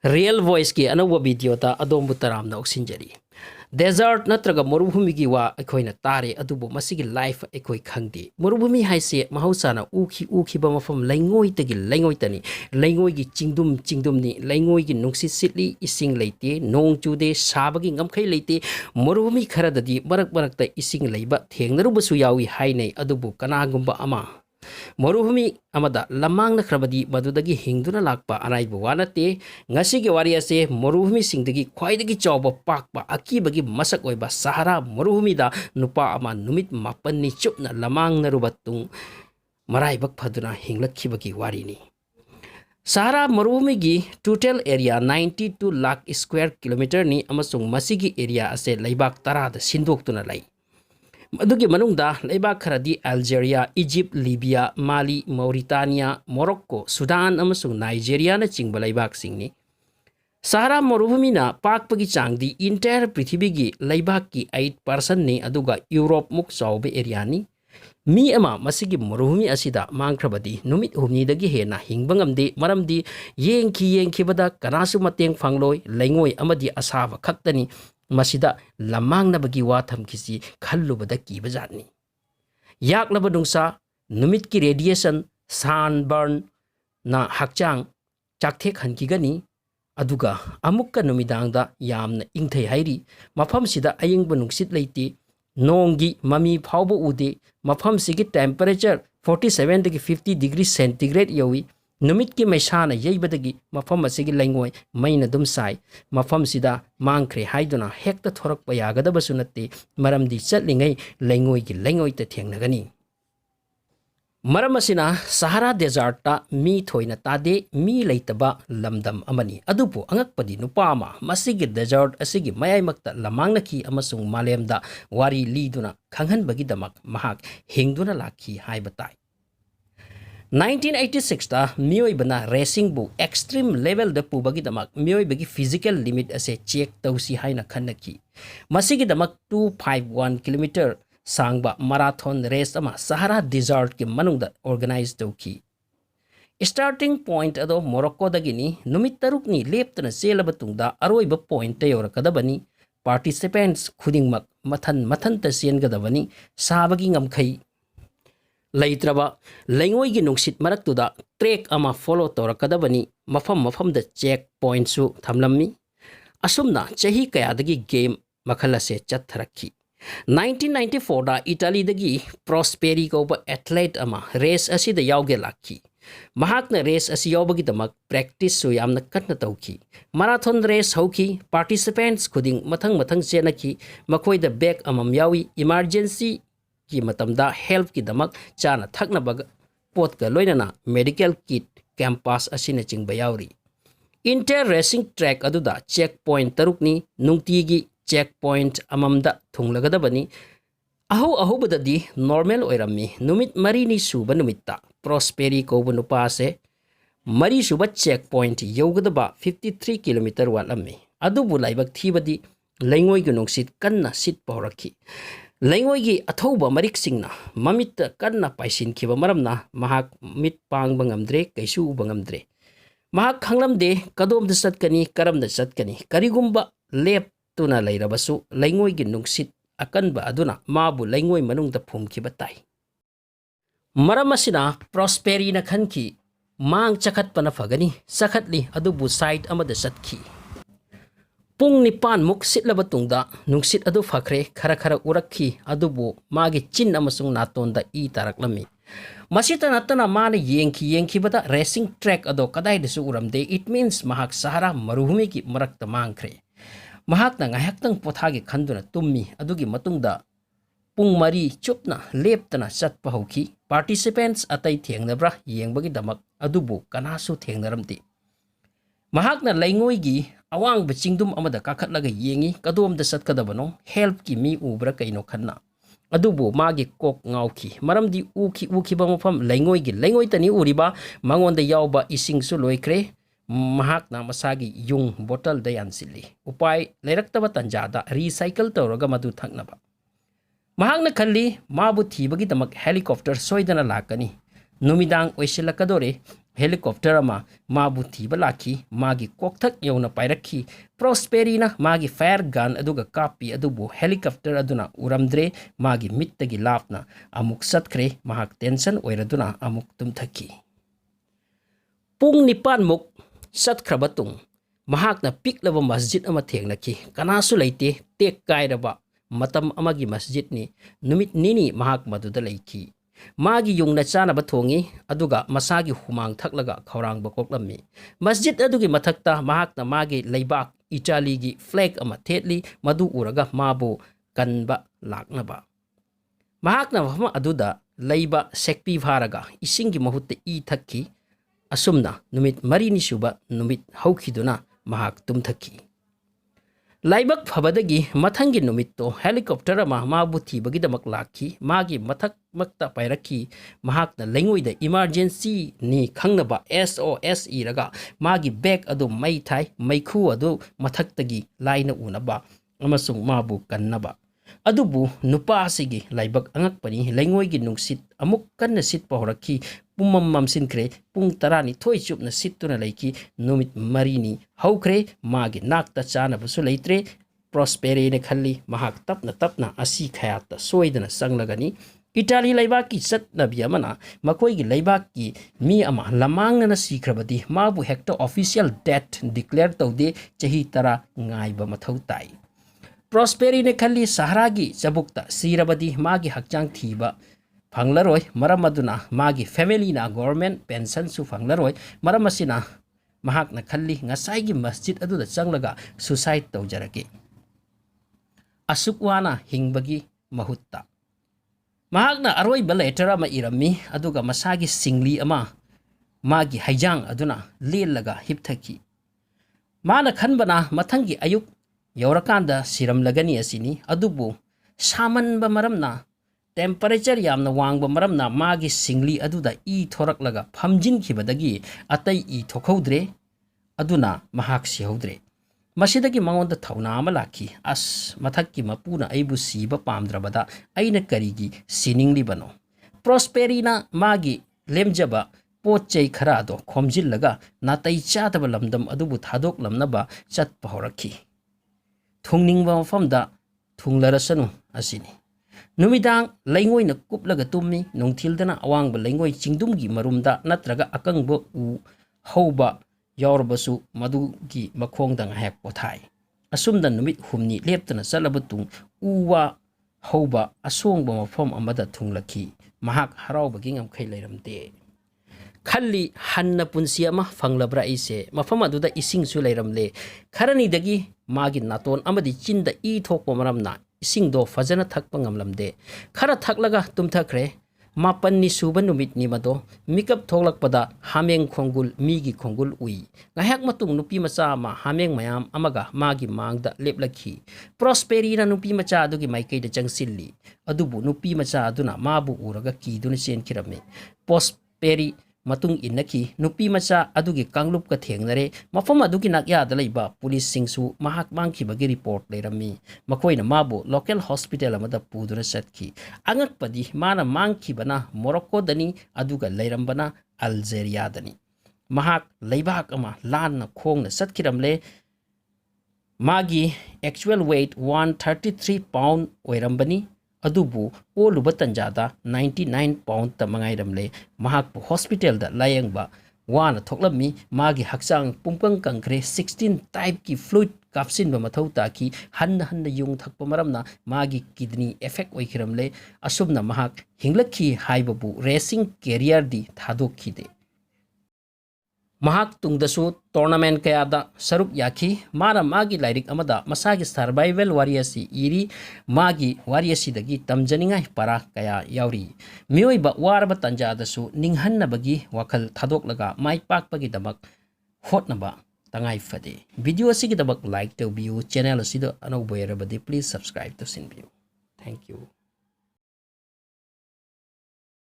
Real voice ki anwa video ta adombu taramna oksinjari. Desert natraga morubhumi gi wa ekhoina tare adubu masigi life ekhoi khangdi. Morubhumi haise mahausana ukhi ba mafam laingoi tagi laingoi tani. Laingoi gi chingdum ni laingoi gi nungsit sitli ising leite nong chude sabagi ngamkhai leite morubhumi kharadadi barak ta ising leiba thengnarubasu yawi hainai adubu kanagumba ama Morubhumi amada lamang na krabadi madudagi hingduna lakpa anaibu wanate ngasi ge wari ase morubhumi singdagi khwaidagi chawba pakpa akibagi masak oiba Sahara morubhumi da nupa ama numit mapanni chupna lamang na rubatung maraibak phaduna hinglakhi wari ni Sahara morubhumi gi total area 92 lakh square kilometer ni amasung masigi area ase laibak tarada sindoktuna lai Madugi manungda laibak kharadi Algeria, Egypt, Libya, Mali, Mauritania, Morocco, Sudan amasung Nigeria na chingba laibak singni. Sahara morubhumi na pakpagi changdi entire prithibigi laibak ki 8% ni aduga Europe muk chawbe area ni. Mi ama masigi morubhumi asida mangkhrabadi numit humni dagi hena hingbangamde maramdi yengki bada kanasu mateng fangloi laingoi amadi asaba khaktani Masida lamang na bagi watham kisi khallubada kibajatni. Yaklaba dungsa numit ki radiation sunburn na hakchang chakthek hankigani aduga amukka numidangda yamna ingthai hairi mafam sida ayingba nungsit leiti nongi mami phawbo ude mafam sigi temperature 47 dagi 50 degree centigrade yawi Numit ki maisana yeibadagi mafam asigi laingoi maina dum sai mafam sida mangkhre haiduna hekta thorak payagada basunate maramdi chatlingai laingoi gi laingoi ta thengnagani Maramasina Sahara Desert ta mi thoina tade mi leitaba lamdam amani adupu angakpadi nupama masigi desert asigi mayaimakta lamangnaki amasung malemda wari liduna khanghanbagi damak mahak hingduna lakhi haibatai 1986 ta mioi bana racing bu extreme level da pubagi damak mioi bagi physical limit ase check tausi haina khanaki masigi damak 251 km sangba marathon race ama Sahara Desert ki manungda organize tauki starting point ado Morocco dagini numit taruk ni leptana selaba tungda aroiba point ta yorakadabani participants khudingmak mathan ta sengadabani sabagi ngamkhai Laitraba, laingoi gi nungsit maraktuda trek ama follow torakadabani mafam da checkpoint su thamlammi asumna chahi kayadagi game makhalase chatharakhi 1994 da Italy dagi Prosperi ko ba athlete ama race asida yawge lakhi mahakna race asi yawbagi damak practice su yamna katna tawki marathon race hauki participants khuding mathang chenaki makoi da back amam yawi emergency ki matamda help ki damak chana thakna bag pot ka loinana medical kit campus asina chingba yauri inter racing track aduda checkpoint tarukni nungtigi checkpoint amamda thunglagadabani aho badadi normal oirammi numit marini suba numitta Prosperi ko bunupa se mari suba checkpoint yogadaba 53 km walammi adubu laibak thibadi laingoi gu nungsit kanna sit pawrakhi Laingoi gi athauba marik singna mamit kanna paisin khiba maramna mahak mit pang bangamdre kaisu bangamdre mahak khanglamde kadom da satkani karamna satkani karigumba lep tuna lairabasu laingoi gi nungsit akanba aduna mabu laingoi manung da phumkhiba tai maramasina Prosperi na khanki mang chakhat pana fagani sakhatli adubu side amada satki Pung nipan muk sitlaba tungda nungsit adu fakhre khara urakhi adubu magi chin amasung natonda I taraklami masita natana mane yengki bada racing track ado kadai desu uramde it means mahak Sahara marubhumi ki marakta mangkhre mahak na ngayaktang pothagi khanduna tummi adugi matungda pung mari chupna leptana chatpa hauki participants atai thengnabra yengbagi damak adubu kanasu thengnaramti mahak na laingoi gi awang bachingdum amada kakhatlaga yengi kadom da satkadabano help ki mi ubra kaino khanna adubu magi kok ngauki maramdi uki ba mafam laingoi tani uriba mangonda yawba ising su loikre mahak na masagi yung bottle da yansili upai leiraktaba tanjada recycle tawraga madu thaknaba mahak na khalli mabu thibagi damak helicopter soidana lakani numidang oisilakadore helicopter ama mabu thiba laki magi kokthak yona pairakhi prosperina magi fire gun aduga kapi adubu helicopter aduna uramdre magi mittagi lapna amuk satkre mahak tension oiraduna amuk tumthaki pung nipan muk satkhrabatung mahakna piklaba masjid ama thengnaki kanasu leite tek kairaba matam amagi masjid ni numit nini mahak maduda leiki magi yungna chana bathongi aduga masagi humang thaklaga khawrang bakoklammi masjid adugi mathakta mahakna magi leibak Italy gi flag ama thetli madu uraga mabu kanba laknaba mahakna mafam aduda leiba sekpi bharaga isingi mahutte I thakki asumna numit marini suba numit haukhiduna mahak tumthaki laibak phabadagi mathangi numitto helicopter ama mabu thibagidamak lakhi magi mathak makta pairakhi mahakna lengoida emergency ni khangnaba SOS iraga magi bag adu mai thai maikhu adu mathaktagi laina unaba amasung mabu kannaba adubu nupa asigi laibak angakpani lengoigi nungsit amuk kanna sit pahorakhi pumam mamsinkre pung tarani thoi chupna sittuna leiki numit marini haukre magi nakta chana busu leitre prospere ne khalli mahak tapna asi khayata soidana sanglagani Italy laibaki chatnabi amana makoigi laibaki mi ama lamangna sikrabadi mabu hector official death declare taude chahi tara ngaiba mathau tai prosperi ne khalli Sahara gi chabukta sirabadi magi hakchang thiba phanglaroi maramaduna magi family na government pension su phanglaroi maramasina mahak na khalli ngasai gi masjid aduda changlaga suicide tawjarake asukwana hingbagi mahutta mahakna aroi baletera ma irami aduga masagi singli ama magi haijang aduna lelaga hipthaki mana khanbana mathangi ayuk yaurakanda siram lagani asini adubu samanba maramna temperature yamna wangba maramna magi singli aduda I thoraklaga phamjin khibadagi atai I thokhaudre aduna mahak sihaudre masidagi mangonda thauna ama lakhi as mathakki mapuna aibu siba pamdrabada aina karigi siningli bano prosperina magi lemjaba pochei khara do khomjillaga natai chataba lamdam adubu thadok lamnaba chatpa horakhi thungningba mafamda thunglarasanu asini numidang laingoina kuplaga tummi nongthildana awangba laingoi chingdumgi marumda natraga akangbo u hauba yaurbasu madugi makhongdang hek pothai asumda numit humni leptana salabatung uwa hauba asongba mafam amada thunglakhi mahak haraubagi ngamkhai leiramte khalli hanna punsi ama fanglabra ise mafam aduda ising su leiramle kharani dagi magi naton amadi chinda I thokpa maramna ising do fajana thakpa ngamlamde khara thaklaga tumthakre mapanni suba numit ni mado mikap thoklakpada hameng khongul migi khongul ui ngahak matung nupi macha ma hameng mayam amaga magi mangda leplakhi prosperina nupi macha adugi maikai da changsilli adubu nupi macha aduna mabu uraga kiduna senkirame prosperi matung inaki nupi macha adugi kanglup ka thengnare mafam adugi nakya dalaiba police singsu mahak mangki bagi report leirami makoina mabu local hospital amada pudura satki angakpadi mana mangki bana Morocco dani aduga leirambana Algeria dani mahak leibak ama lanna khongna satkiramle magi actual weight 133 pound oirambani adubu oluba tanjada 99 pound ta mangai ramle mahak hospital da layangba wana thoklami magi hakchang pumkang kangkre 16 type ki fluid kapsin ba mathau ta ki hanna yung thakpa maramna magi kidney effect oikhiramle asubna mahak hinglakhi haibabu racing career di thadok khide mahak tungdasu tournament kayada saruk yakhi mana magi lairik amada masagi survival warrior si iri magi warrior si dagi tamjaningai para kaya yauri mioi ba warba tanjadasu ninghanna bagi wakal thadok laga mai pak pagi damak hotna ba tangai fade video asigi dabak like to view channel asida anau boyera badi please subscribe to sin view thank you